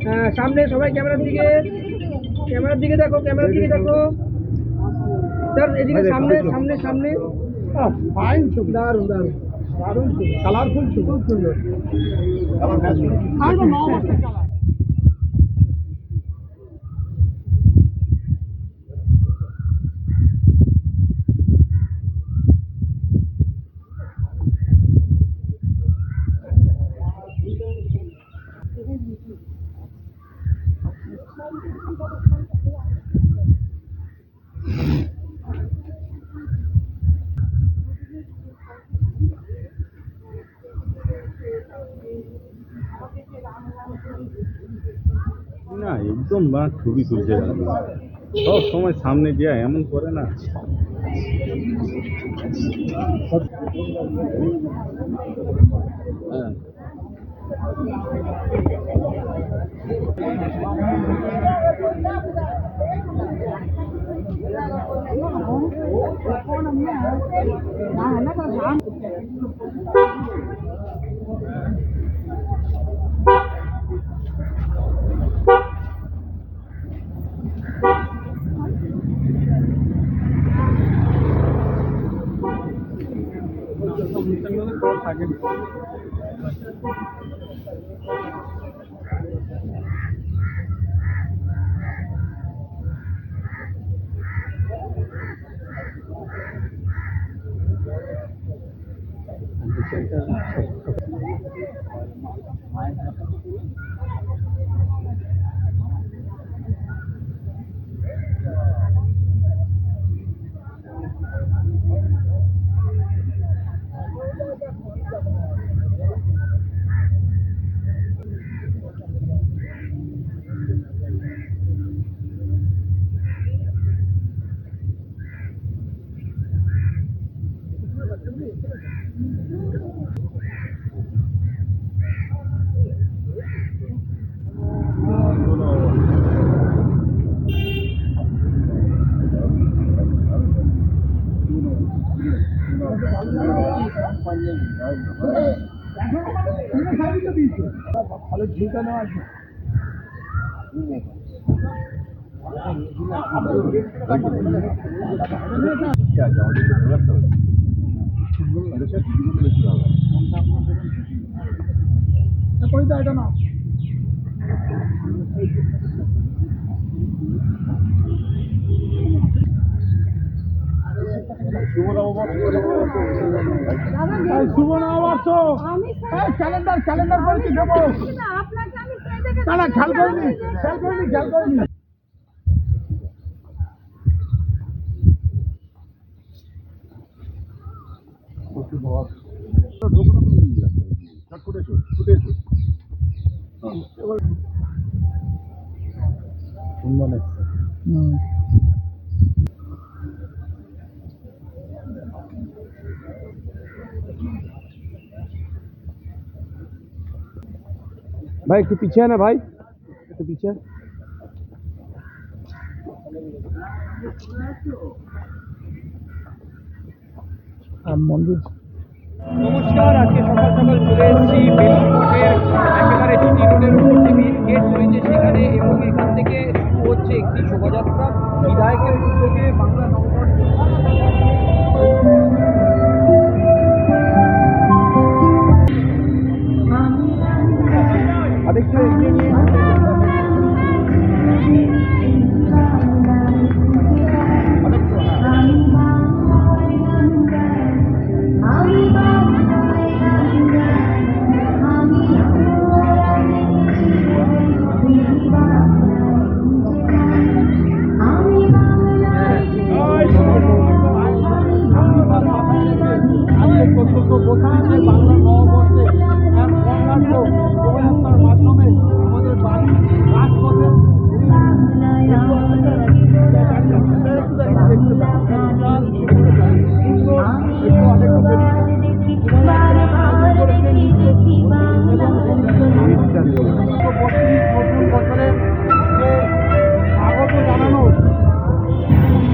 হ্যাঁ, সামনে সবাই ক্যামেরার দিকে দেখো, ক্যামেরার দিকে দেখো স্যার, এদিকে সামনে সামনে সামনে। ফাইন ছবি, দারুণ দারুণ দারুণ ছবি, কালারফুল ছবি, খুব সুন্দর। না একদম বা ছবি তুলছে সব সময় সামনে গিয়ে এমন করে না। হ্যাঁ ভালো ঝুঁকা নেওয়া আছে। এটা না শুভ নববর্ষ। ক্যালেন্ডার ক্যালেন্ডার বলছি দেবো না, না খেয়াল করিনি, খেয়াল করিনি, খেয়াল করিনি। भाई একটু পিছিয়ে না ভাই, একটু পিছিয়ে। মন্দির। নমস্কার, আজকে সকাল সকাল চলে এসেছি বেলুড় মঠের একেবারে জিটি রোডের উপর যে মেন গেট রয়েছে সেখানে, এবং এখান থেকে শুরু হচ্ছে একটি শোভাযাত্রা বিধায়কের উদ্যোগে বাংলা নববর্ষ। আরেকটু এগিয়ে নিয়ে বাংলা নববর্ষে এক বর্ণাঢ্য শোভাযাত্রার মাধ্যমে আমাদের বাড়ি রাজপথে নতুন বছরে স্বাগত জানানো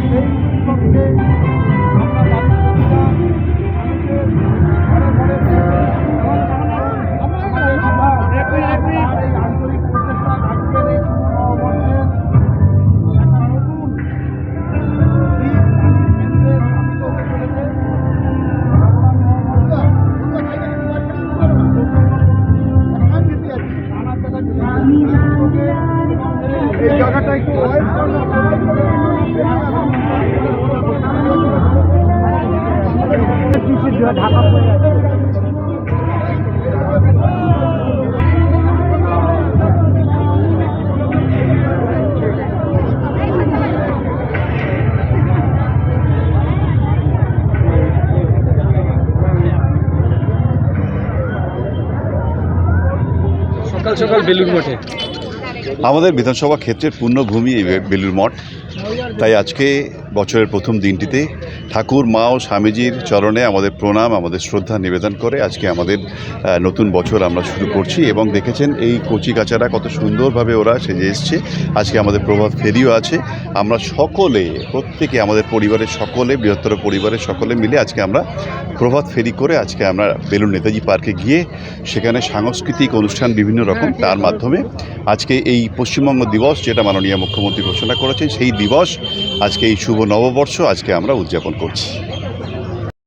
সেই উৎসবকে আমরা ঘরে ঘরে একটু ওয়েট করো। ঢাকা পড়ে যাচ্ছে। সকাল সকাল বেলুড় মঠে আমাদের বিধানসভা ক্ষেত্রের পূর্ণভূমি এই বেলুড় মঠ। তাই আজকে বছরের প্রথম দিনটিতে ঠাকুর মা ও স্বামীজির চরণে আমাদের প্রণাম, আমাদের শ্রদ্ধা নিবেদন করে আজকে আমাদের নতুন বছর আমরা শুরু করছি। এবং দেখেছেন এই কচিকাচারা কত সুন্দরভাবে ওরা সেজে এসছে। আজকে আমাদের প্রভাত ফেরিও আছে। আমরা সকলে, প্রত্যেকে আমাদের পরিবারের সকলে, বৃহত্তর পরিবারের সকলে মিলে আজকে আমরা প্রভাত ফেরি করে আজকে আমরা বেলুড় নেতাজি পার্কে গিয়ে সেখানে সাংস্কৃতিক অনুষ্ঠান বিভিন্ন রকম, তার মাধ্যমে আজকে এই পশ্চিমবঙ্গ দিবস, যেটা মাননীয় মুখ্যমন্ত্রী ঘোষণা করেছেন, সেই দিবস আজকে এই শুভ নববর্ষ আজকে আমরা উদযাপন করছি।